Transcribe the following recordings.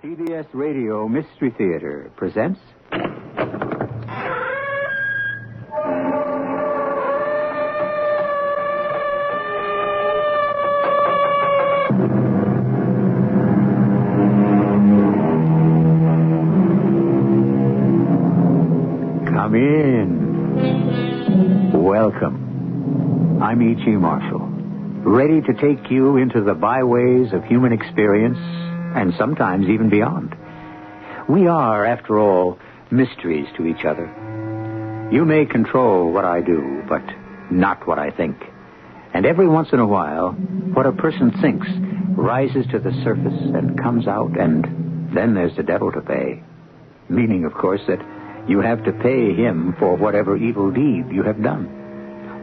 CBS Radio Mystery Theater presents... Come in. Welcome. I'm E.G. Marshall, ready to take you into the byways of human experience and sometimes even beyond. We are, after all, mysteries to each other. You may control what I do, but not what I think. And every once in a while, what a person thinks rises to the surface and comes out, and then there's the devil to pay. Meaning, of course, that you have to pay him for whatever evil deed you have done.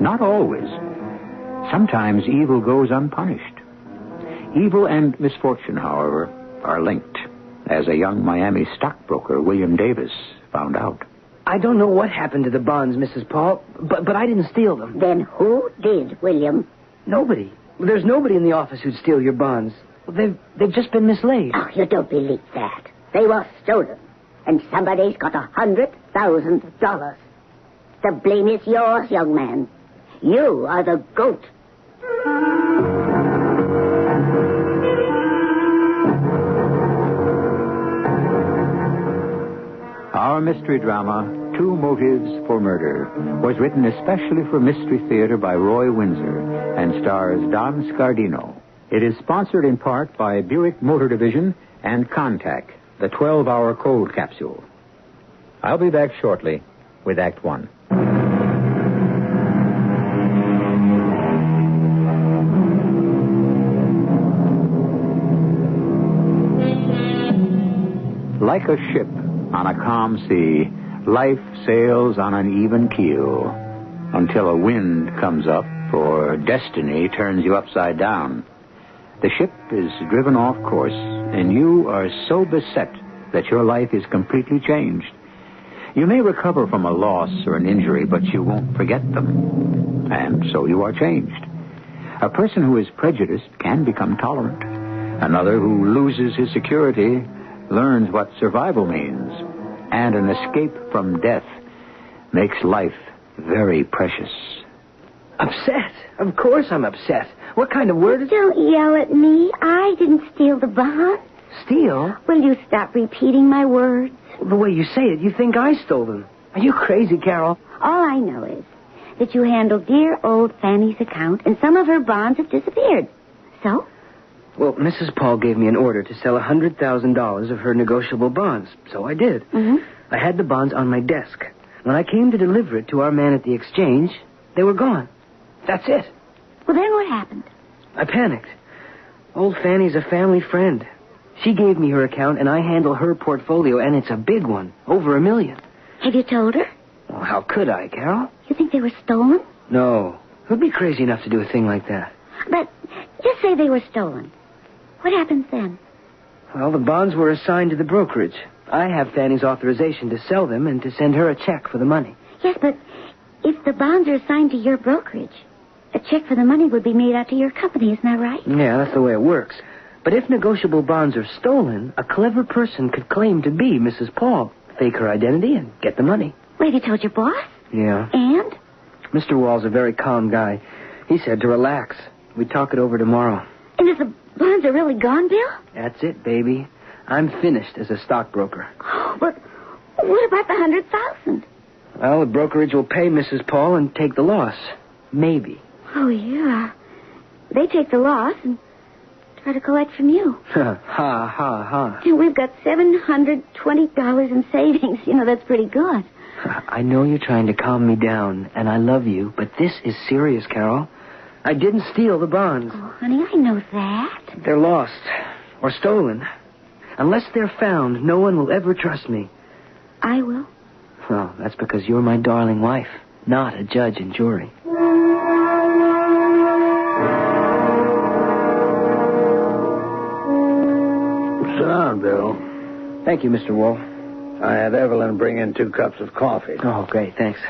Not always. Sometimes evil goes unpunished. Evil and misfortune, however, are linked, as a young Miami stockbroker, William Davis, found out. I don't know what happened to the bonds, Mrs. Paul, but I didn't steal them. Then who did, William? Nobody. There's nobody in the office who'd steal your bonds. They've just been mislaid. Oh, you don't believe that. They were stolen, and somebody's got $100,000. The blame is yours, young man. You are the goat. Our mystery drama, Two Motives for Murder, was written especially for Mystery Theater by Roy Winsor and stars Don Scardino. It is sponsored in part by Buick Motor Division and Contact, the 12-hour cold capsule. I'll be back shortly with Act One. Like a ship on a calm sea, life sails on an even keel until a wind comes up or destiny turns you upside down. The ship is driven off course, and you are so beset that your life is completely changed. You may recover from a loss or an injury, but you won't forget them. And so you are changed. A person who is prejudiced can become tolerant. Another who loses his security learns what survival means. And an escape from death makes life very precious. Upset? Of course I'm upset. What kind of word is... Don't yell at me. I didn't steal the bonds. Steal? Will you stop repeating my words? The way you say it, you think I stole them. Are you crazy, Carol? All I know is that you handled dear old Fanny's account, and some of her bonds have disappeared. So? Well, Mrs. Paul gave me an order to sell $100,000 of her negotiable bonds, so I did. Mm-hmm. I had the bonds on my desk. When I came to deliver it to our man at the exchange, they were gone. That's it. Well, then what happened? I panicked. Old Fanny's a family friend. She gave me her account, and I handle her portfolio, and it's a big one, over $1 million. Have you told her? Well, how could I, Carol? You think they were stolen? No. Who'd be crazy enough to do a thing like that? But just say they were stolen. What happens then? Well, the bonds were assigned to the brokerage. I have Fanny's authorization to sell them and to send her a check for the money. Yes, but if the bonds are assigned to your brokerage, a check for the money would be made out to your company, isn't that right? Yeah, that's the way it works. But if negotiable bonds are stolen, a clever person could claim to be Mrs. Paul, fake her identity, and get the money. Well, have you told your boss? Yeah. And? Mr. Wall's a very calm guy. He said to relax. We'd talk it over tomorrow. And if the bonds are really gone, Bill? That's it, baby. I'm finished as a stockbroker. But what about the $100,000? Well, the brokerage will pay Mrs. Paul and take the loss. Maybe. Oh, yeah. They take the loss and try to collect from you. Ha, ha, ha. And we've got $720 in savings. You know, that's pretty good. I know you're trying to calm me down, and I love you, but this is serious, Carol. I didn't steal the bonds. Oh, honey, I know that. They're lost or stolen. Unless they're found, no one will ever trust me. I will. Well, that's because you're my darling wife, not a judge and jury. Sit down, Bill. Thank you, Mr. Wall. I had Evelyn bring in 2 cups of coffee. Oh, great, thanks.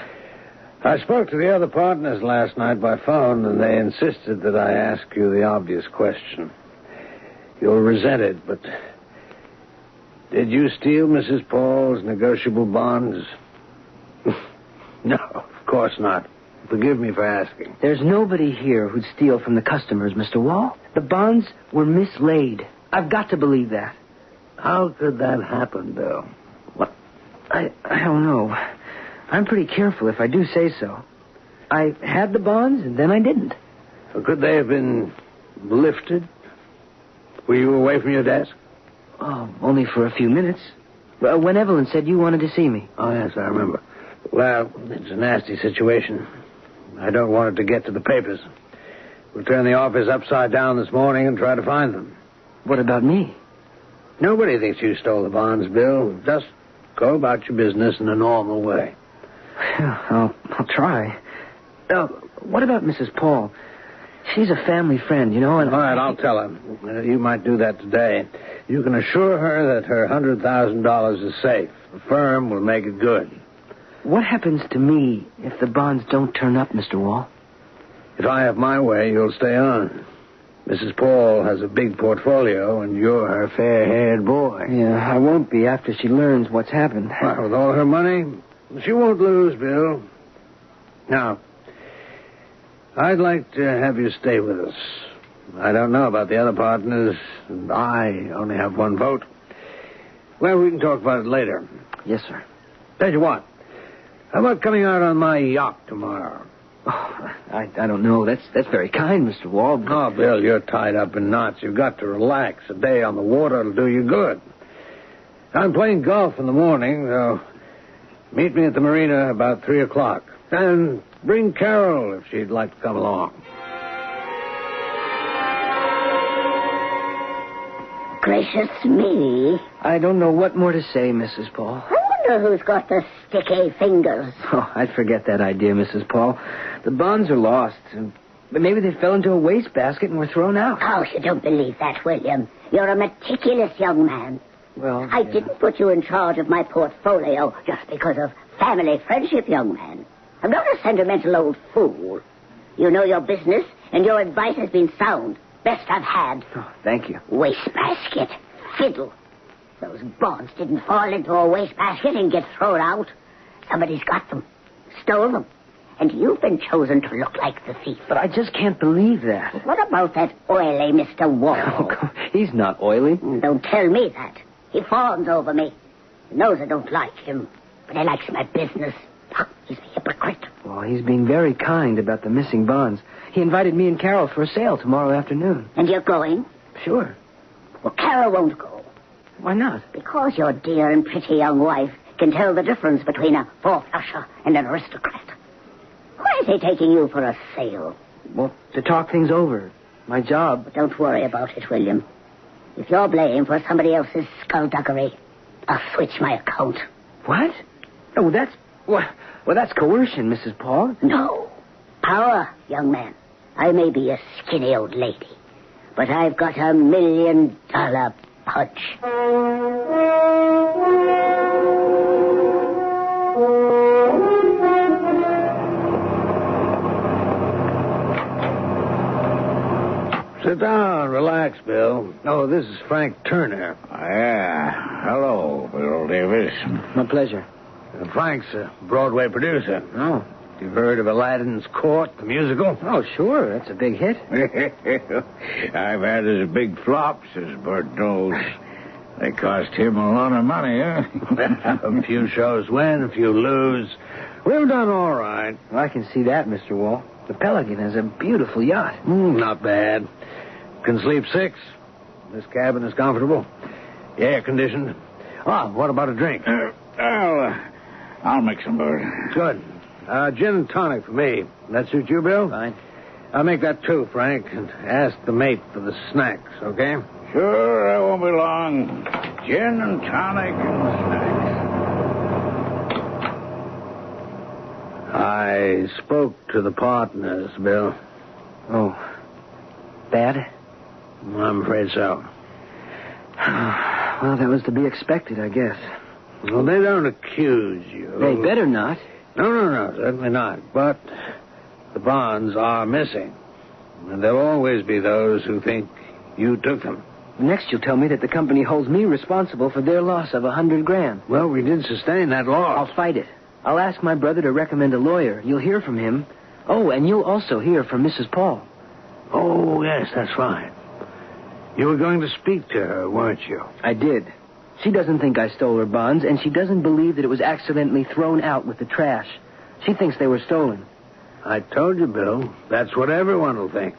I spoke to the other partners last night by phone, and they insisted that I ask you the obvious question. You'll resent it, but Did you steal Mrs. Paul's negotiable bonds? No, of course not. Forgive me for asking. There's nobody here who'd steal from the customers, Mr. Wall. The bonds were mislaid. I've got to believe that. How could that happen, Bill? Well, I don't know. I'm pretty careful if I do say so. I had the bonds, and then I didn't. So could they have been lifted? Were you away from your desk? Oh, only for a few minutes. When Evelyn said you wanted to see me. Oh, yes, I remember. Well, it's a nasty situation. I don't want it to get to the papers. We'll turn the office upside down this morning and try to find them. What about me? Nobody thinks you stole the bonds, Bill. Just go about your business in a normal way. I'll try. What about Mrs. Paul? She's a family friend, you know, and... All right, I'll tell her. You might do that today. You can assure her that her $100,000 is safe. The firm will make it good. What happens to me if the bonds don't turn up, Mr. Wall? If I have my way, you'll stay on. Mrs. Paul has a big portfolio, and you're her fair-haired boy. Yeah, I won't be after she learns what's happened. Well, with all her money, she won't lose, Bill. Now, I'd like to have you stay with us. I don't know about the other partners, and I only have one vote. Well, we can talk about it later. Yes, sir. Tell you what, how about coming out on my yacht tomorrow? Oh, I don't know. That's very kind, Mr. Wall. Oh, Bill, you're tied up in knots. You've got to relax. A day on the water will do you good. I'm playing golf in the morning, so meet me at the marina about 3 o'clock. And bring Carol if she'd like to come along. Gracious me. I don't know what more to say, Mrs. Paul. I wonder who's got the sticky fingers. Oh, I'd forget that idea, Mrs. Paul. The bonds are lost. But maybe they fell into a wastebasket and were thrown out. Oh, you don't believe that, William. You're a meticulous young man. Well, I didn't put you in charge of my portfolio just because of family friendship, young man. I'm not a sentimental old fool. You know your business, and your advice has been sound. Best I've had. Oh, thank you. Wastebasket. Fiddle. Those bonds didn't fall into a wastebasket and get thrown out. Somebody's got them. Stole them. And you've been chosen to look like the thief. But I just can't believe that. What about that oily Mr. Wall? Oh, he's not oily. Don't tell me that. He fawns over me. He knows I don't like him, but he likes my business. Oh, he's a hypocrite. Well, he's being very kind about the missing bonds. He invited me and Carol for a sail tomorrow afternoon. And you're going? Sure. Well, Carol won't go. Why not? Because your dear and pretty young wife can tell the difference between a four-flusher and an aristocrat. Why is he taking you for a sail? Well, to talk things over. My job. But don't worry about it, William. If you're blamed for somebody else's skullduggery, I'll switch my account. What? Oh, that's... Well, that's coercion, Mrs. Paul. No. Power, young man. I may be a skinny old lady, but I've got $1 million punch. Sit down. Relax, Bill. Oh, this is Frank Turner. Yeah. Hello, Bill Davis. My pleasure. Frank's a Broadway producer. Oh. You've heard of Aladdin's Court, the musical? Oh, sure. That's a big hit. I've had as big flops as Bert knows. They cost him a lot of money, huh? A few shows win, a few lose. We've done all right. Well, I can see that, Mr. Wall. The Pelican has a beautiful yacht. Not bad. Can sleep 6. This cabin is comfortable. Air conditioned. What about a drink? I'll mix them, Bert. Good. Gin and tonic for me. That suit you, Bill? Fine. I'll make that too, Frank. And ask the mate for the snacks, okay? Sure, I won't be long. Gin and tonic and snacks. I spoke to the partners, Bill. Oh. Bad? I'm afraid so. Well, that was to be expected, I guess. Well, they don't accuse you. They better not. No, certainly not. But the bonds are missing. And there'll always be those who think you took them. Next you'll tell me that the company holds me responsible for their loss of $100,000. Well, we did sustain that loss. I'll fight it. I'll ask my brother to recommend a lawyer. You'll hear from him. Oh, and you'll also hear from Mrs. Paul. Oh, yes, that's right. You were going to speak to her, weren't you? I did. She doesn't think I stole her bonds, and she doesn't believe that it was accidentally thrown out with the trash. She thinks they were stolen. I told you, Bill. That's what everyone will think.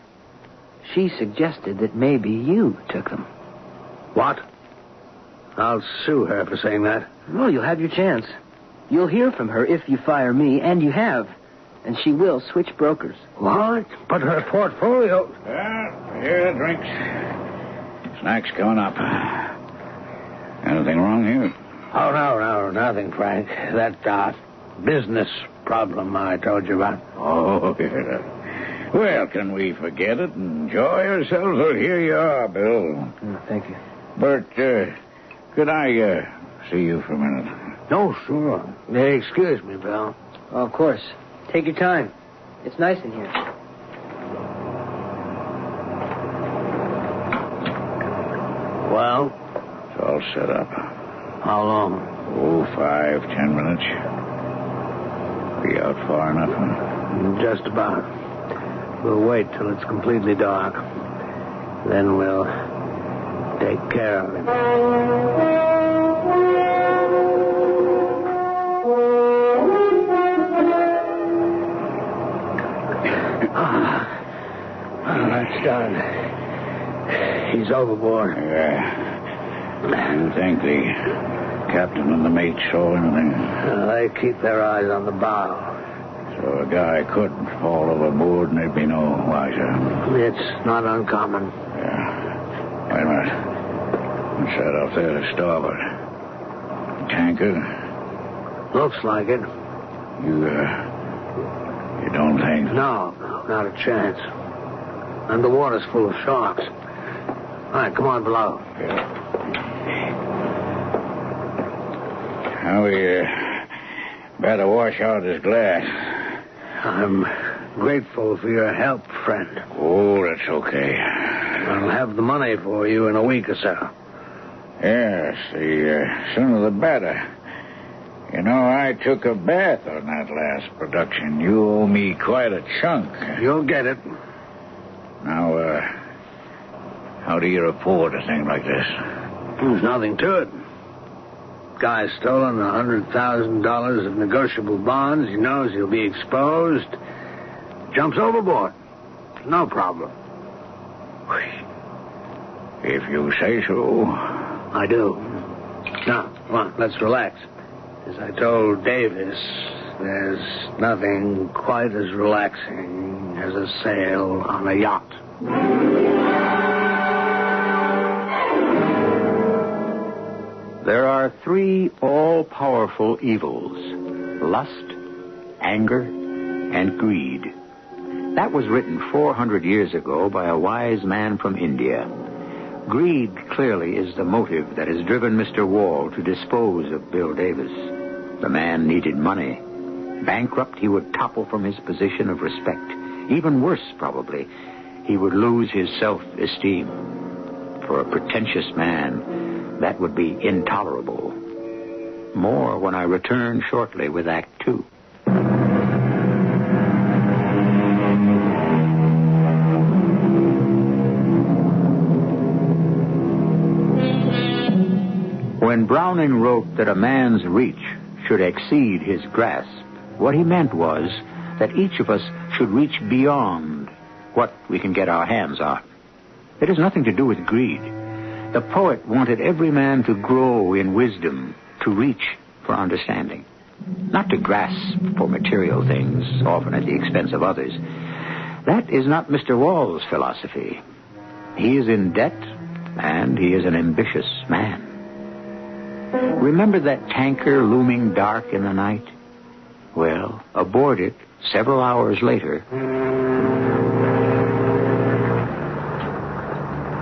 She suggested that maybe you took them. What? I'll sue her for saying that. Well, you'll have your chance. You'll hear from her if you fire me, and you have. And she will switch brokers. What? But her portfolio... Well, here, drinks. Snacks going up. Anything wrong here? Oh, no, nothing, Frank. That business problem I told you about. Oh, yeah. Well, can we forget it and enjoy ourselves? Well, here you are, Bill. Oh, thank you. Bert, could I see you for a minute? No, sure. Excuse me, Bill. Oh, of course. Take your time. It's nice in here. Well? It's all set up. How long? Oh, 5-10 minutes. Be out far enough, huh? Just about. We'll wait till it's completely dark. Then we'll take care of it. That's done. He's overboard. Yeah. You think the captain and the mate saw anything? They keep their eyes on the bow. So a guy could fall overboard and there'd be no wiser. It's not uncommon. Yeah. Wait a minute. What's that off there to starboard? Tanker? Looks like it. You don't think? No, not a chance. And the water's full of sharks. All right, come on below. Yeah. Now we better wash out this glass. I'm grateful for your help, friend. Oh, that's okay. I'll have the money for you in a week or so. Yes, the sooner the better. You know, I took a bath on that last production. You owe me quite a chunk. You'll get it. Now, how do you report a thing like this? There's nothing to it. Guy's stolen $100,000 of negotiable bonds. He knows he'll be exposed. Jumps overboard. No problem. If you say so. I do. Now, come on, let's relax. As I told Davis, there's nothing quite as relaxing as a sail on a yacht. There are 3 all-powerful evils: lust, anger, and greed. That was written 400 years ago by a wise man from India. Greed clearly is the motive that has driven Mr. Wall to dispose of Bill Davis. The man needed money. Bankrupt, he would topple from his position of respect. Even worse, probably, he would lose his self-esteem. For a pretentious man, that would be intolerable. More when I return shortly with Act 2. When Browning wrote that a man's reach should exceed his grasp, what he meant was that each of us should reach beyond what we can get our hands on. It has nothing to do with greed. The poet wanted every man to grow in wisdom, to reach for understanding, not to grasp for material things, often at the expense of others. That is not Mr. Wall's philosophy. He is in debt, and he is an ambitious man. Remember that tanker looming dark in the night? Well, aboard it, several hours later...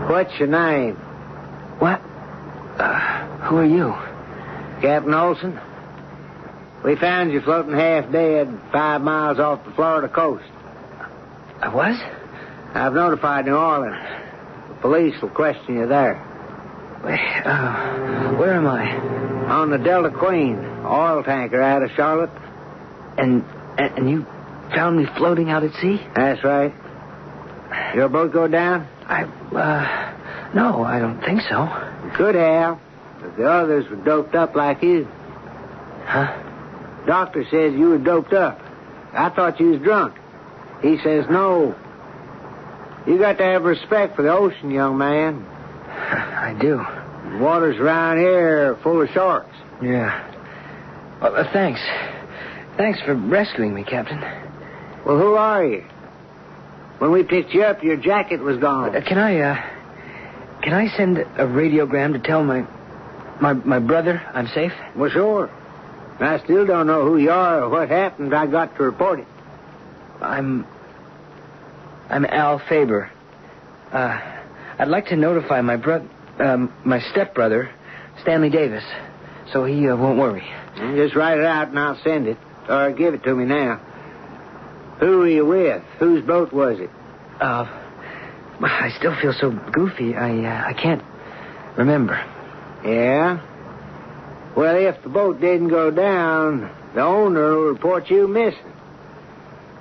What's your name? What? Who are you? Captain Olson? We found you floating half dead 5 miles off the Florida coast. I was? I've notified New Orleans. The police will question you there. Where am I? On the Delta Queen, oil tanker out of Charlotte. And you found me floating out at sea? That's right. Your boat go down? No, I don't think so. You could have, if the others were doped up like you. Huh? Doctor says you were doped up. I thought you was drunk. He says no. You got to have respect for the ocean, young man. I do. The waters around here are full of sharks. Yeah. Well, thanks. Thanks for rescuing me, Captain. Well, who are you? When we picked you up, your jacket was gone. Can I send a radiogram to tell my brother I'm safe? Well, sure. I still don't know who you are or what happened. I got to report it. I'm Al Faber. I'd like to notify my stepbrother, Stanley Davis, so he won't worry. Just write it out and I'll send it. Or give it to me now. Who were you with? Whose boat was it? I still feel so goofy. I can't remember. Yeah? Well, if the boat didn't go down, the owner will report you missing.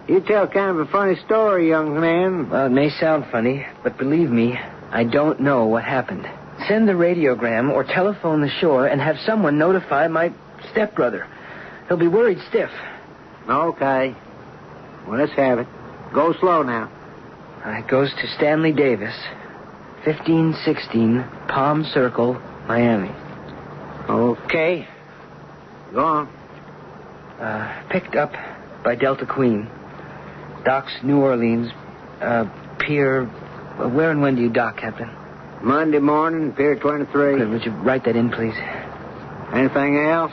You tell kind of a funny story, young man. Well, it may sound funny, but believe me, I don't know what happened. Send the radiogram or telephone the shore and have someone notify my stepbrother. He'll be worried stiff. Okay. Well, let's have it. Go slow now. It goes to Stanley Davis, 1516 Palm Circle, Miami. Okay. Go on. Picked up by Delta Queen. Docks New Orleans. Pier... Where and when do you dock, Captain? Monday morning, Pier 23. Good, would you write that in, please? Anything else?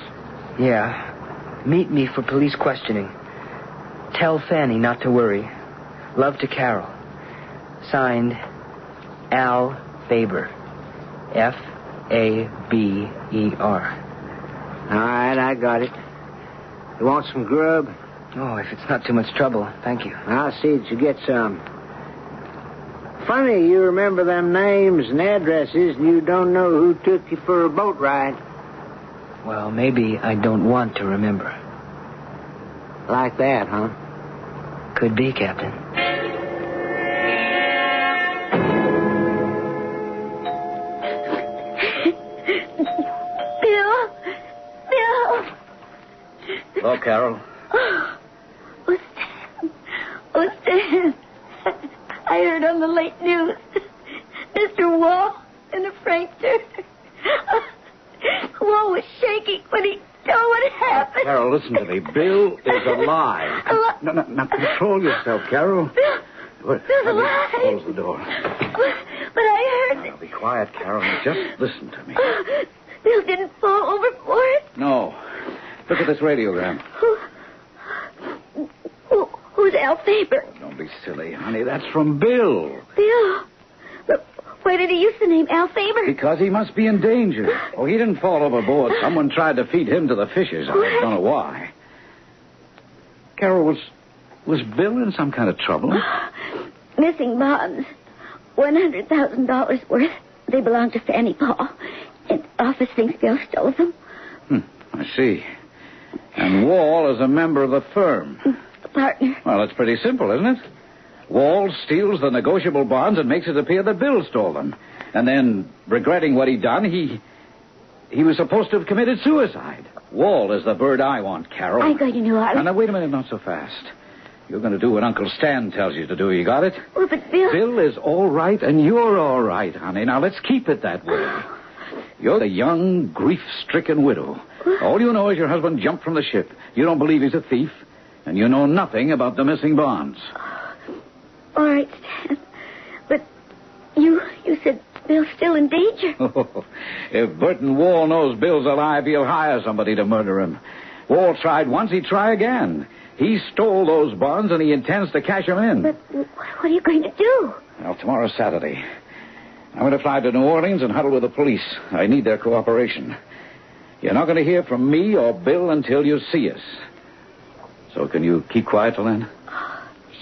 Yeah. Meet me for police questioning. Tell Fanny not to worry. Love to Carol. Signed, Al Faber. Faber. All right, I got it. You want some grub? Oh, if it's not too much trouble, thank you. I'll see that you get some. Funny, you remember them names and addresses, and you don't know who took you for a boat ride. Well, maybe I don't want to remember. Like that, huh? Could be, Captain. Bill! Hello, Carol. Oh, Stan. I heard on the late news. Mr. Wall in the freighter. Wall was shaking when he told what happened. Carol, listen to me. Bill is alive. No, control yourself, Carol. Bill's alive. Close the door. But I heard... Now, be quiet, Carol. Just listen to me. Bill didn't fall overboard. No. Look at this radiogram. Who's Al Faber? Oh, don't be silly, honey. That's from Bill. Bill? But why did he use the name Al Faber? Because he must be in danger. Oh, he didn't fall overboard. Someone tried to feed him to the fishes. I don't know why. Carol, was Bill in some kind of trouble? Missing bonds. $100,000 worth. They belong to Fanny Paul. And office thinks Bill stole them. I see. And Wall is a member of the firm. A partner. Well, it's pretty simple, isn't it? Wall steals the negotiable bonds and makes it appear that Bill stole them. And then, regretting what he'd done, he was supposed to have committed suicide. Wall is the bird I want, Carol. I'm going to New Orleans. Now, wait a minute, not so fast. You're going to do what Uncle Stan tells you to do. You got it? Oh, but Bill... Bill is all right, and you're all right, honey. Now, let's keep it that way. You're the young, grief-stricken widow. All you know is your husband jumped from the ship. You don't believe he's a thief, and you know nothing about the missing bonds. All right, Stan. But you said Bill's still in danger. If Burton Wall knows Bill's alive, he'll hire somebody to murder him. Wall tried once, he'd try again. He stole those bonds, and he intends to cash them in. But what are you going to do? Well, tomorrow's Saturday. I'm going to fly to New Orleans and huddle with the police. I need their cooperation. You're not going to hear from me or Bill until you see us. So can you keep quiet till then?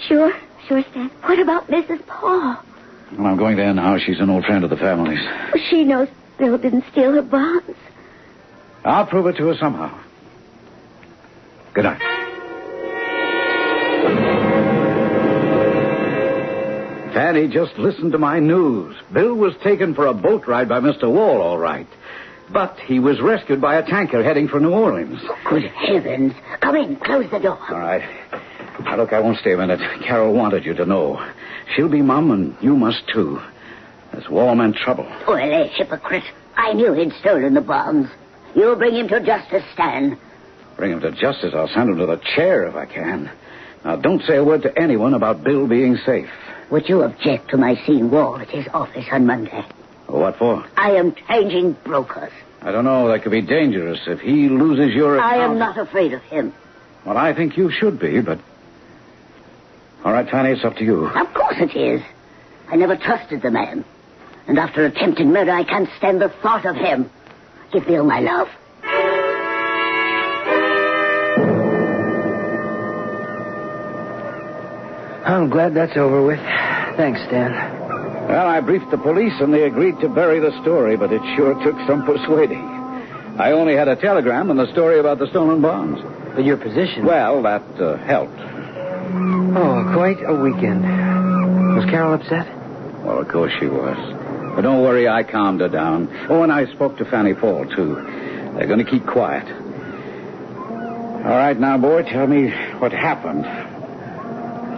Sure, Stan. What about Mrs. Paul? Well, I'm going there now. She's an old friend of the family's. She knows Bill didn't steal her bonds. I'll prove it to her somehow. Good night. Fanny, just listen to my news. Bill was taken for a boat ride by Mr. Wall, all right. But he was rescued by a tanker heading for New Orleans. Good heavens. Come in. Close the door. All right. Now, look, I won't stay a minute. Carol wanted you to know. She'll be Mum, and you must, too. This Wall meant trouble. Well, a hypocrite. I knew he'd stolen the bonds. You'll bring him to justice, Stan. Bring him to justice. I'll send him to the chair if I can. Now, don't say a word to anyone about Bill being safe. Would you object to my seeing Wall at his office on Monday? What for? I am changing brokers. I don't know. That could be dangerous if he loses your account. I am not afraid of him. Well, I think you should be, but... All right, Fanny, it's up to you. Of course it is. I never trusted the man. And after attempting murder, I can't stand the thought of him. Give Bill my love. I'm glad that's over with. Thanks, Stan. Well, I briefed the police, and they agreed to bury the story, but it sure took some persuading. I only had a telegram and the story about the stolen bonds. But your position... Well, that helped. Oh, quite a weekend. Was Carol upset? Well, of course she was. But don't worry, I calmed her down. Oh, and I spoke to Fanny Paul, too. They're going to keep quiet. All right, now, boy, tell me what happened.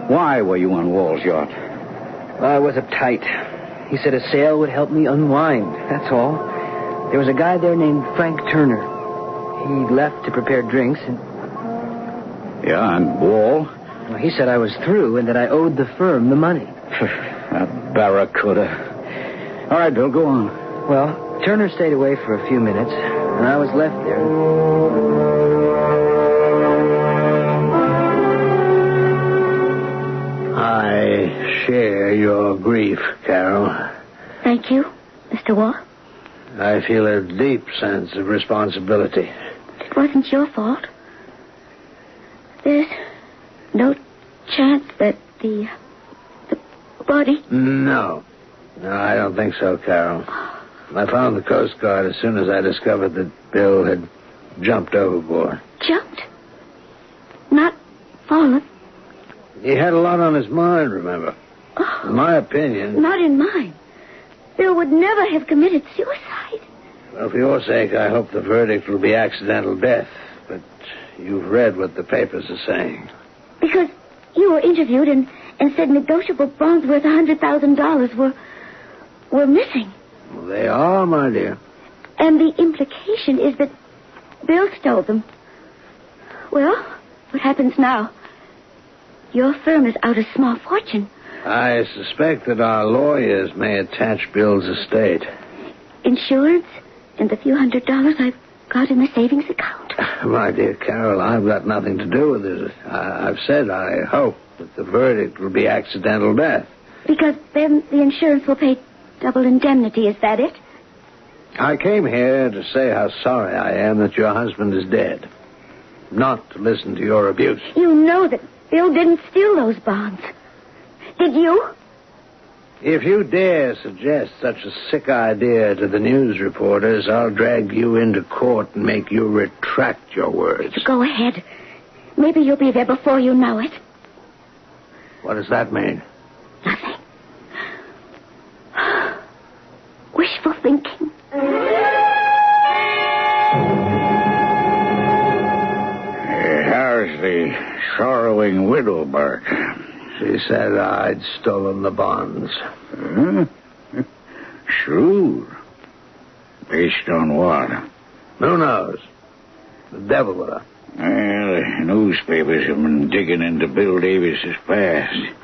Why were you on Wall's yacht? I was uptight. He said a sail would help me unwind. That's all. There was a guy there named Frank Turner. He left to prepare drinks and... Yeah, and Wall? Well, he said I was through and that I owed the firm the money. That barracuda. All right, Bill, go on. Well, Turner stayed away for a few minutes, and I was left there. I share your grief, Carol. Thank you, Mr. Wall. I feel a deep sense of responsibility. It wasn't your fault. There's no chance that the body... No, I don't think so, Carol. I found the Coast Guard as soon as I discovered that Bill had jumped overboard. Jumped? Not fallen? He had a lot on his mind, remember? Oh, in my opinion... Not in mine. Bill would never have committed suicide. Well, for your sake, I hope the verdict will be accidental death. But you've read what the papers are saying. Because you were interviewed and said negotiable bonds worth $100,000 were missing. Well, they are, my dear. And the implication is that Bill stole them. Well, what happens now? Your firm is out a small fortune. I suspect that our lawyers may attach Bill's estate. Insurance and the few $100s I've got in the savings account. My dear Carol, I've got nothing to do with it. I've said I hope that the verdict will be accidental death. Because then the insurance will pay double indemnity, is that it? I came here to say how sorry I am that your husband is dead. Not to listen to your abuse. You know that Bill didn't steal those bonds. Did you? If you dare suggest such a sick idea to the news reporters, I'll drag you into court and make you retract your words. Go ahead. Maybe you'll be there before you know it. What does that mean? Nothing. Wishful thinking. How's the sorrowing widow, Bart? She said I'd stolen the bonds. Huh? Shrewd. Based on what? Who knows? The devil with her. Well, the newspapers have been digging into Bill Davis's past.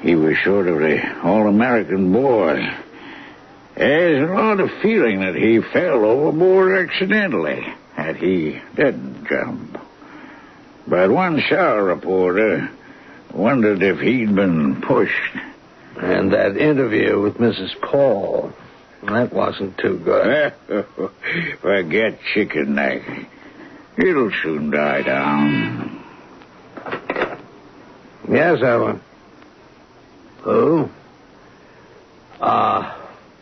He was sort of the all-American boy. There's a lot of feeling that he fell overboard accidentally, that he didn't jump. But one shower reporter wondered if he'd been pushed. And that interview with Mrs. Paul, that wasn't too good. Forget chicken neck. It'll soon die down. Yes, Ellen. Who?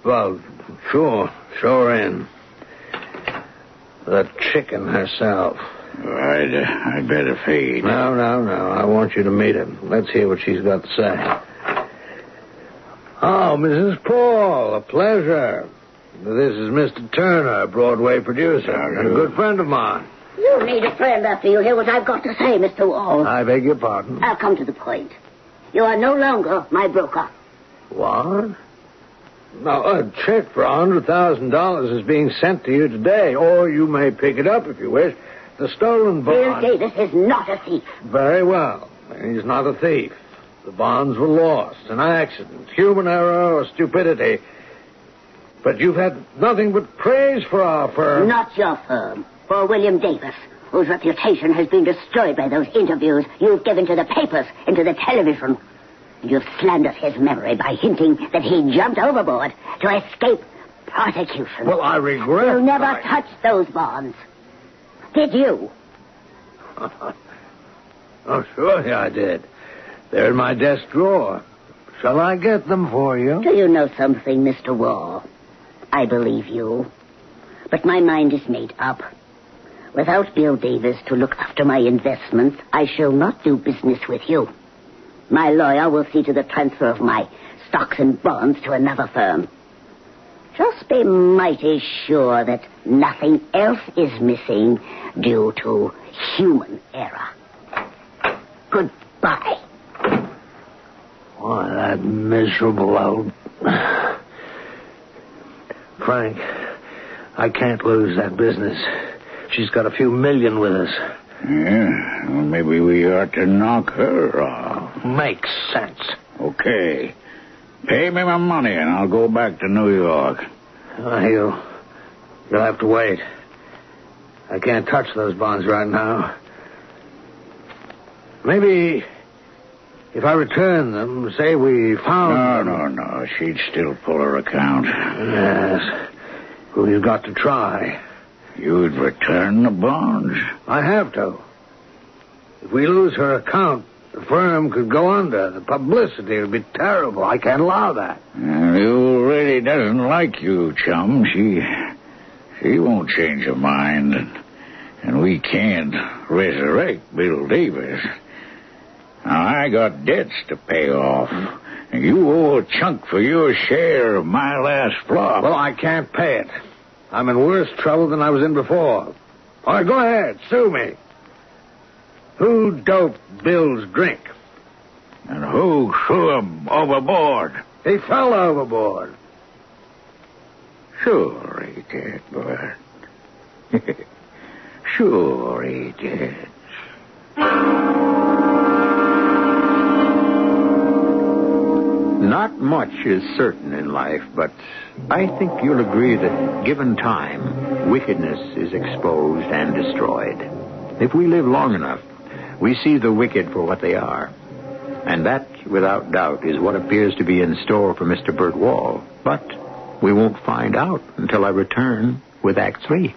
Well, sure in. The chicken herself. I'd better fade. No. I want you to meet her. Let's hear what she's got to say. Oh, Mrs. Paul, a pleasure. This is Mr. Turner, a Broadway producer, and a good friend of mine. You need a friend after you hear what I've got to say, Mr. Wall. I beg your pardon? I'll come to the point. You are no longer my broker. What? Now, a check for $100,000 is being sent to you today, or you may pick it up if you wish. The stolen bond... Bill Davis is not a thief. Very well. He's not a thief. The bonds were lost, an accident, human error or stupidity. But you've had nothing but praise for our firm. Not your firm. For William Davis, whose reputation has been destroyed by those interviews you've given to the papers and to the television. And you've slandered his memory by hinting that he jumped overboard to escape prosecution. Well, I regret... You never touched those bonds. Did you? Oh, surely I did. They're in my desk drawer. Shall I get them for you? Do you know something, Mr. Wall? I believe you. But my mind is made up. Without Bill Davis to look after my investments, I shall not do business with you. My lawyer will see to the transfer of my stocks and bonds to another firm. Just be mighty sure that nothing else is missing due to human error. Goodbye. Why, that miserable old... Frank, I can't lose that business. She's got a few million with us. Yeah, well, maybe we ought to knock her off. Makes sense. Okay. Pay me my money and I'll go back to New York. You'll have to wait. I can't touch those bonds right now. Maybe if I return them, say we found... No. She'd still pull her account. Yes. We've got to try. You'd return the bonds? I have to. If we lose her account, the firm could go under. The publicity would be terrible. I can't allow that. The old lady doesn't like you, chum. She won't change her mind. And we can't resurrect Bill Davis. Now, I got debts to pay off. And you owe a chunk for your share of my last flop. Well, I can't pay it. I'm in worse trouble than I was in before. All right, go ahead. Sue me. Who doped Bill's drink? And who threw him overboard? He fell overboard. Sure he did, Bert. Sure he did. Not much is certain in life, but I think you'll agree that, given time, wickedness is exposed and destroyed. If we live long enough, we see the wicked for what they are. And that, without doubt, is what appears to be in store for Mr. Burt Wall. But we won't find out until I return with Act 3.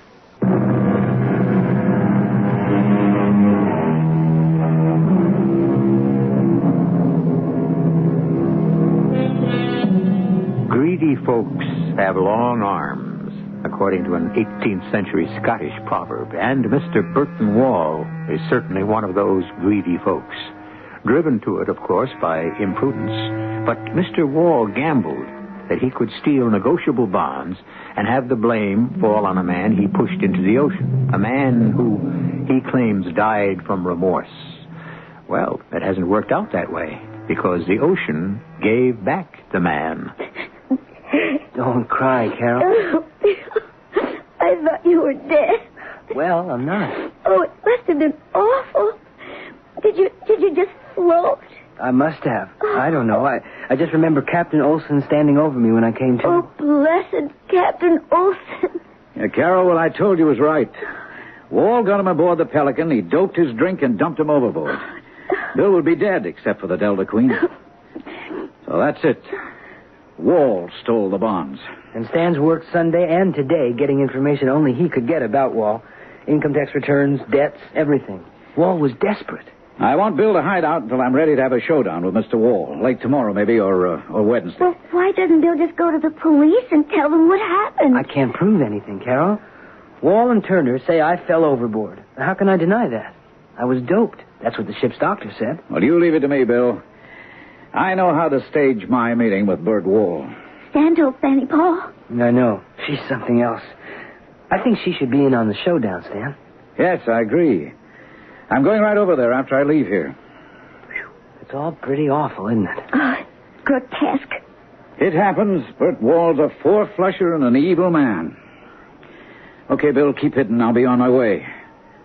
Greedy folks have long arms, according to an 18th century Scottish proverb, and Mr. Burton Wall is certainly one of those greedy folks. Driven to it, of course, by imprudence, but Mr. Wall gambled that he could steal negotiable bonds and have the blame fall on a man he pushed into the ocean, a man who he claims died from remorse. Well, it hasn't worked out that way, because the ocean gave back the man. Don't cry, Carol. I thought you were dead. Well, I'm not. Oh, it must have been awful. Did you just float? I must have. I don't know. I just remember Captain Olson standing over me when I came to. Oh, blessed Captain Olson. Yeah, Carol, what I told you was right. Wall got him aboard the Pelican. He doped his drink and dumped him overboard. Bill would be dead, except for the Delta Queen. So that's it. Wall stole the bonds. And Stan's worked Sunday and today getting information only he could get about Wall. Income tax returns, debts, everything. Wall was desperate. I won't build a hideout until I'm ready to have a showdown with Mr. Wall. Late tomorrow, maybe, or Wednesday. Well, why doesn't Bill just go to the police and tell them what happened? I can't prove anything, Carol. Wall and Turner say I fell overboard. How can I deny that? I was doped. That's what the ship's doctor said. Well, you leave it to me, Bill. I know how to stage my meeting with Bert Wall. Stan told Fanny Paul. I know. She's something else. I think she should be in on the showdown, Stan. Yes, I agree. I'm going right over there after I leave here. It's all pretty awful, isn't it? Oh, grotesque. It happens. Bert Wall's a four-flusher and an evil man. Okay, Bill, keep hidden. I'll be on my way.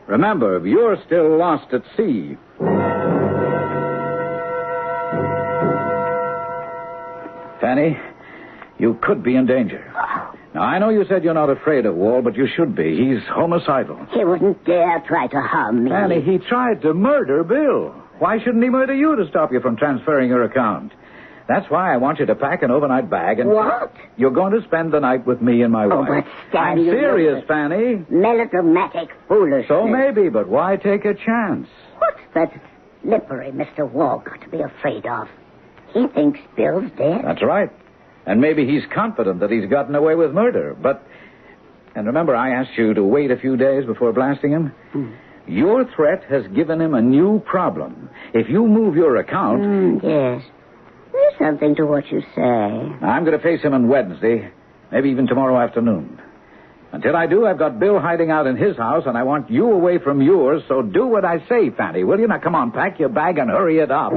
Remember, you're still lost at sea. Fanny, you could be in danger. Now, I know you said you're not afraid of Wall, but you should be. He's homicidal. He wouldn't dare try to harm me. Fanny, he tried to murder Bill. Why shouldn't he murder you to stop you from transferring your account? That's why I want you to pack an overnight bag and... What? You're going to spend the night with me and my wife. But Stan, I'm serious, Fanny. Melodramatic foolishness. So maybe, but why take a chance? What's that slippery Mr. Wall got to be afraid of? He thinks Bill's dead. That's right. And maybe he's confident that he's gotten away with murder. But, and remember I asked you to wait a few days before blasting him? Your threat has given him a new problem. If you move your account... Yes. There's something to what you say. I'm going to face him on Wednesday, maybe even tomorrow afternoon. Until I do, I've got Bill hiding out in his house, and I want you away from yours, so do what I say, Fanny, will you? Now, come on, pack your bag and hurry it up.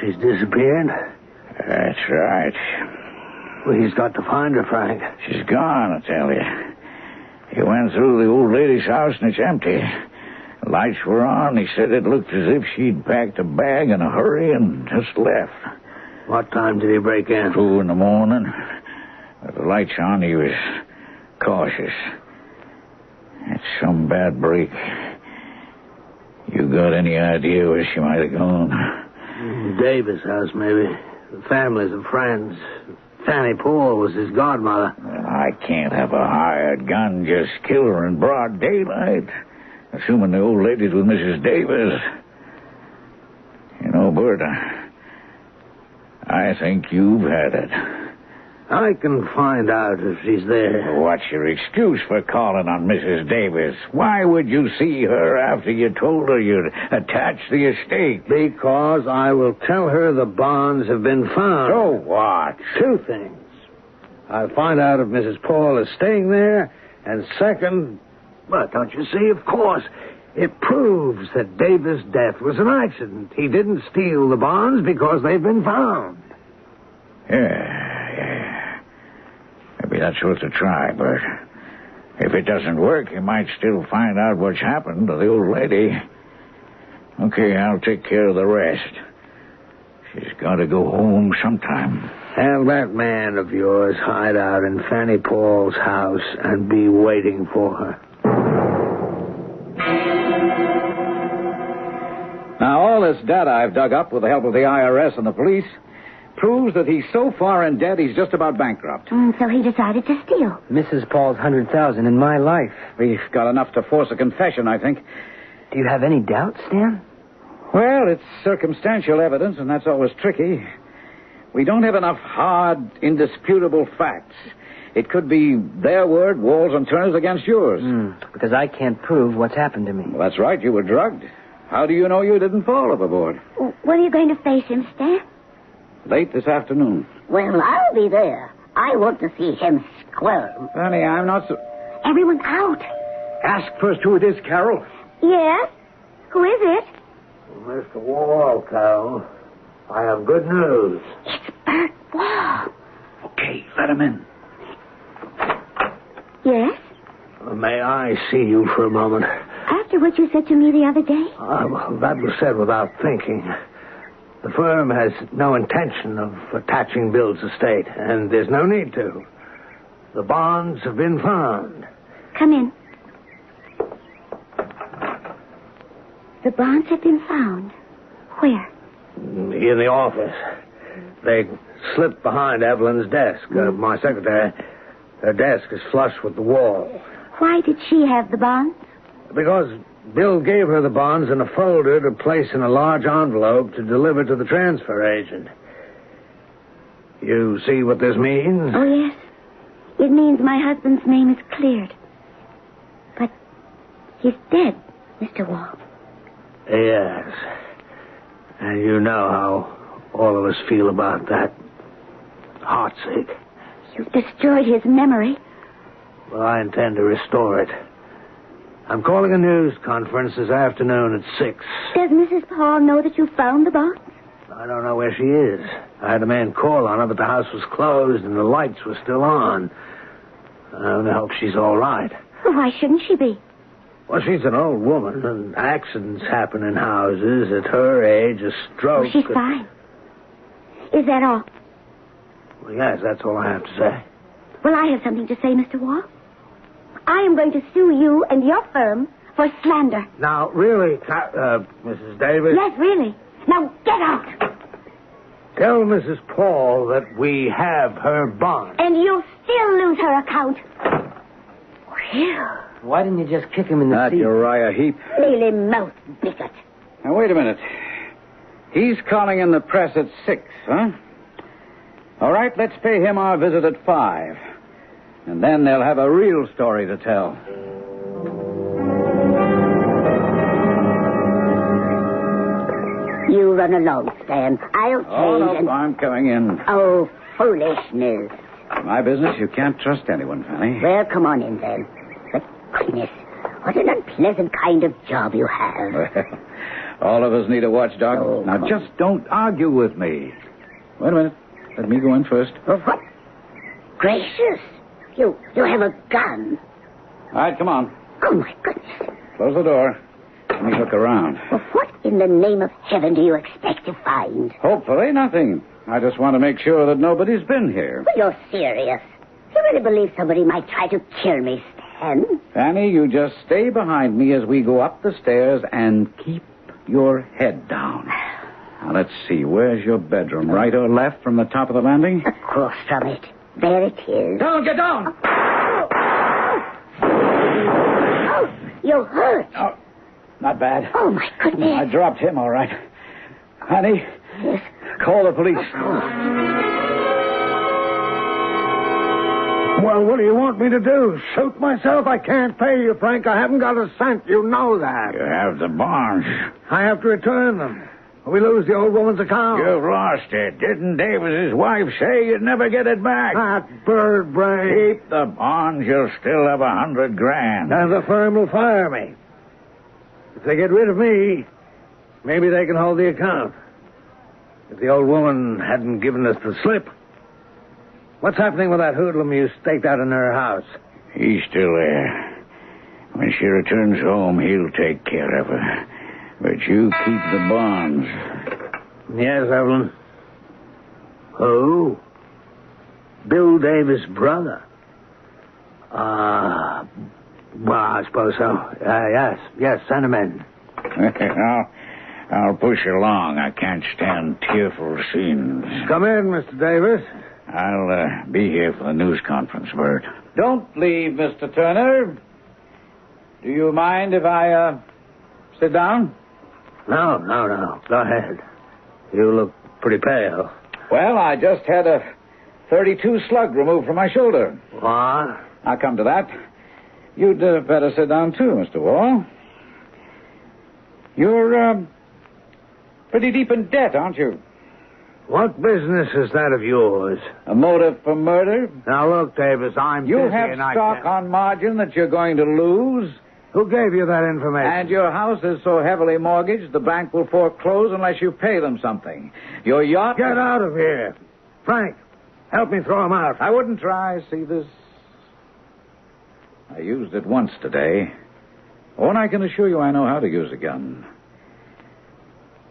She's disappeared? That's right. Well, he's got to find her, Frank. She's gone, I tell you. He went through the old lady's house and it's empty. The lights were on. He said it looked as if she'd packed a bag in a hurry and just left. What time did he break in? 2 in the morning. With the lights on, he was cautious. It's some bad break. You got any idea where she might have gone? Davis' house, maybe. Families and friends. Fanny Paul was his godmother. Well, I can't have a hired gun just kill her in broad daylight. Assuming the old lady's with Mrs. Davis. You know, Bert, I think you've had it. I can find out if she's there. What's your excuse for calling on Mrs. Davis? Why would you see her after you told her you'd attach the estate? Because I will tell her the bonds have been found. So what? 2 things. I'll find out if Mrs. Paul is staying there, and second, well, don't you see, of course, it proves that Davis' death was an accident. He didn't steal the bonds because they've been found. Yeah. Maybe that's worth a try, Bert. If it doesn't work, you might still find out what's happened to the old lady. Okay, I'll take care of the rest. She's got to go home sometime. Have that man of yours hide out in Fanny Paul's house and be waiting for her. Now, all this data I've dug up with the help of the IRS and the police proves that he's so far in debt he's just about bankrupt. So he decided to steal. Mrs. Paul's $100,000 in my life. We've got enough to force a confession, I think. Do you have any doubts, Stan? Well, it's circumstantial evidence, and that's always tricky. We don't have enough hard, indisputable facts. It could be their word, Wall's and Turner's, against yours. Because I can't prove what's happened to me. Well, that's right. You were drugged. How do you know you didn't fall overboard? When are you going to face him, Stan? Late this afternoon. Well, I'll be there. I want to see him squirm. Fanny, I'm not so... Everyone out. Ask first who it is, Carol. Yes? Who is it? Mr. Wall, Carol. I have good news. It's Bert Wall. Okay, let him in. Yes? May I see you for a moment? After what you said to me the other day? Well, that was said without thinking. The firm has no intention of attaching Bill's estate, and there's no need to. The bonds have been found. Come in. The bonds have been found. Where? In the office. They slipped behind Evelyn's desk. My secretary. Her desk is flush with the wall. Why did she have the bonds? Because Bill gave her the bonds in a folder to place in a large envelope to deliver to the transfer agent. You see what this means? Oh, yes. It means my husband's name is cleared. But he's dead, Mr. Wall. Yes. And you know how all of us feel about that. Heartsick. You've destroyed his memory. Well, I intend to restore it. I'm calling a news conference this afternoon at 6. Does Mrs. Paul know that you found the bonds? I don't know where she is. I had a man call on her, but the house was closed and the lights were still on. I only hope she's all right. Well, why shouldn't she be? Well, she's an old woman, and accidents happen in houses. At her age, a stroke... Oh, she's fine. Is that all? Well, yes, that's all I have to say. Well, I have something to say, Mr. Wall. I am going to sue you and your firm for slander. Now, really, Mrs. Davis... Yes, really. Now, get out. Tell Mrs. Paul that we have her bond. And you'll still lose her account. Well... Why didn't you just kick him in the seat? Not Uriah Heep. Mealy mouth bigot. Now, wait a minute. He's calling in the press at 6, huh? All right, let's pay him our visit at 5. And then they'll have a real story to tell. You run along, Stan. I'll change no, I'm coming in. Oh, foolishness. My business, you can't trust anyone, Fanny. Well, come on in, then. But goodness, what an unpleasant kind of job you have. Well, all of us need a watchdog. Oh, now, just don't argue with me. Wait a minute. Let me go in first. Well, what? Gracious. You have a gun. All right, come on. Oh, my goodness. Close the door. Let me look around. Well, what in the name of heaven do you expect to find? Hopefully nothing. I just want to make sure that nobody's been here. Well, you're serious. You really believe somebody might try to kill me, Stan? Fanny, you just stay behind me as we go up the stairs and keep your head down. Now, let's see. Where's your bedroom? Right or left from the top of the landing? Across from it. There it is. Down, get down! Oh, you're hurt. Oh, not bad. Oh, my goodness. I dropped him, all right. Honey, Yes. call the police. Well, what do you want me to do? Shoot myself? I can't pay you, Frank. I haven't got a cent. You know that. You have the bonds. I have to return them. We lose the old woman's account. You've lost it. Didn't Davis's wife say you'd never get it back? That bird brain. Keep the bonds, you'll still have $100,000. And the firm will fire me. If they get rid of me, maybe they can hold the account. If the old woman hadn't given us the slip. What's happening with that hoodlum you staked out in her house? He's still there. When she returns home, he'll take care of her. But you keep the bonds. Yes, Evelyn. Who? Bill Davis' brother. Well, I suppose so. Yes, send him in. I'll push along. I can't stand tearful scenes. Come in, Mr. Davis. I'll be here for the news conference, Bert. Don't leave, Mr. Turner. Do you mind if I, sit down? No. Go ahead. You look pretty pale. Well, I just had a .32 slug removed from my shoulder. What? I'll come to that. You'd better sit down, too, Mr. Wall. You're, pretty deep in debt, aren't you? What business is that of yours? A motive for murder? Now, look, Davis, I'm You busy have and I stock can't... on margin that you're going to lose. Who gave you that information? And your house is so heavily mortgaged, the bank will foreclose unless you pay them something. Your yacht... Get out of here. Frank, help me throw him out. I wouldn't try. See this? I used it once today. Oh, and I can assure you I know how to use a gun.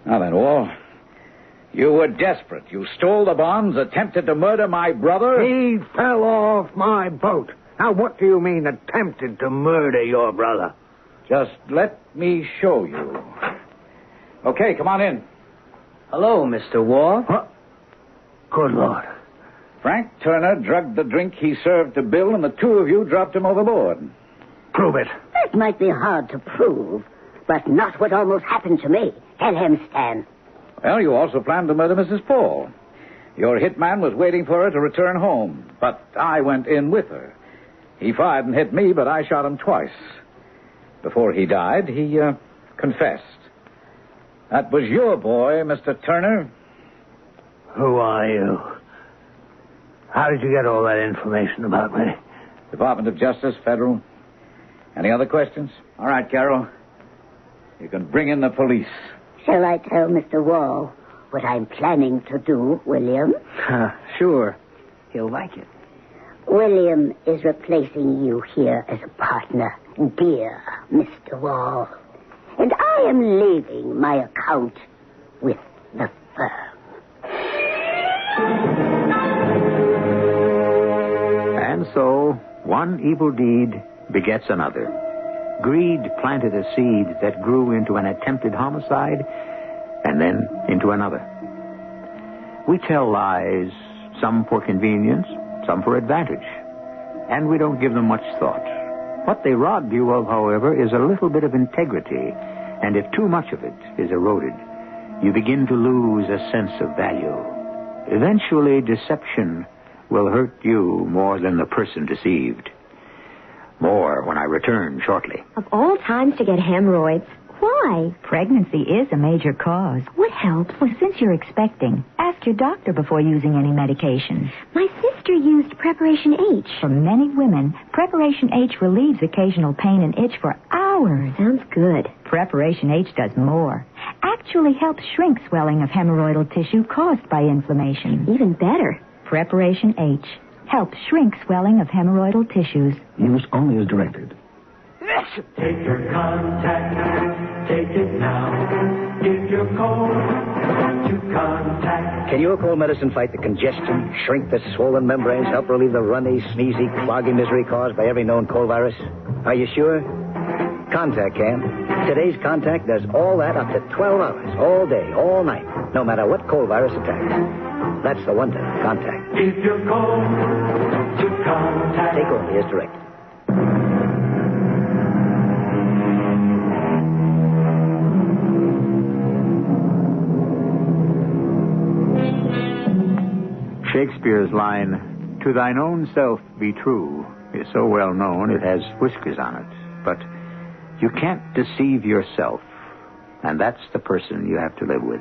Now then, Wall, you were desperate. You stole the bonds, attempted to murder my brother. He fell off my boat. Now, what do you mean attempted to murder your brother? Just let me show you. Okay, come on in. Hello, Mr. Wall. What? Good Lord. Frank Turner drugged the drink he served to Bill, and the two of you dropped him overboard. Prove it. That might be hard to prove, but not what almost happened to me. Tell him, Stan. Well, you also planned to murder Mrs. Paul. Your hitman was waiting for her to return home, but I went in with her. He fired and hit me, but I shot him twice. Before he died, he confessed. That was your boy, Mr. Turner. Who are you? How did you get all that information about me? Department of Justice, Federal. Any other questions? All right, Carol. You can bring in the police. Shall I tell Mr. Wall what I'm planning to do, William? Sure. He'll like it. William is replacing you here as a partner, dear Mr. Wall. And I am leaving my account with the firm. And so, one evil deed begets another. Greed planted a seed that grew into an attempted homicide, and then into another. We tell lies, some for convenience, some for advantage, and we don't give them much thought. What they rob you of, however, is a little bit of integrity, and if too much of it is eroded, you begin to lose a sense of value. Eventually, deception will hurt you more than the person deceived. More when I return shortly. Of all times to get hemorrhoids, why? Pregnancy is a major cause. What helps? Well, since you're expecting, ask your doctor before using any medications. My sister used Preparation H. For many women, Preparation H relieves occasional pain and itch for hours. Sounds good. Preparation H does more. Actually helps shrink swelling of hemorrhoidal tissue caused by inflammation. Even better. Preparation H helps shrink swelling of hemorrhoidal tissues. Use only as directed. Take your contact, take it now. Give your code to contact. Can your cold medicine fight the congestion, shrink the swollen membranes, help relieve the runny, sneezy, cloggy misery caused by every known cold virus? Are you sure? Contact can. Today's Contact does all that up to 12 hours, all day, all night, no matter what cold virus attacks. That's the wonder of Contact. Give your code to contact. Take only as directed. Shakespeare's line, "To thine own self be true," is so well known it has whiskers on it. But you can't deceive yourself, and that's the person you have to live with.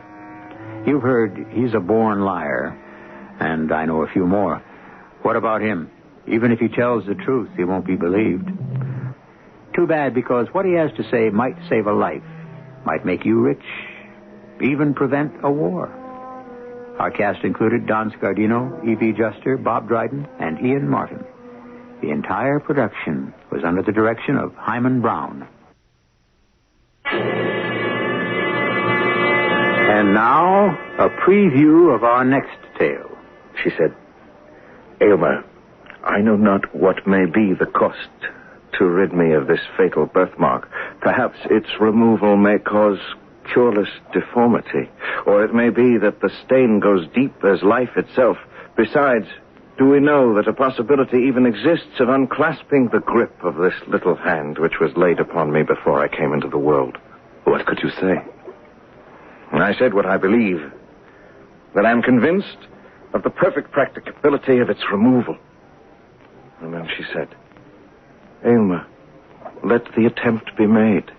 You've heard he's a born liar, and I know a few more. What about him? Even if he tells the truth, he won't be believed. Too bad, because what he has to say might save a life, might make you rich, even prevent a war. Our cast included Don Scardino, Evie Juster, Bob Dryden, and Ian Martin. The entire production was under the direction of Hyman Brown. And now, a preview of our next tale. She said, Aylmer, I know not what may be the cost to rid me of this fatal birthmark. Perhaps its removal may cause cureless deformity, or it may be that the stain goes deep as life itself. Besides, do we know that a possibility even exists of unclasping the grip of this little hand which was laid upon me before I came into the world? What could you say? I said what I believe, that I'm convinced of the perfect practicability of its removal. And then she said, Aylmer, let the attempt be made.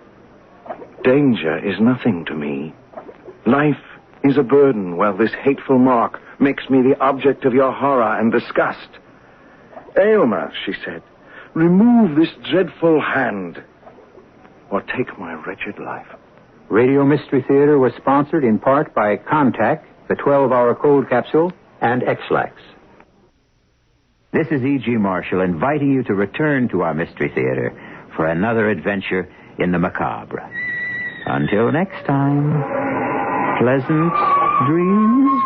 Danger is nothing to me. Life is a burden, while this hateful mark makes me the object of your horror and disgust. Aylmer, she said, remove this dreadful hand, or take my wretched life. Radio Mystery Theater was sponsored in part by Contact, the 12-hour cold capsule, and X-Lax. This is E.G. Marshall inviting you to return to our Mystery Theater for another adventure in the macabre. Until next time, pleasant dreams.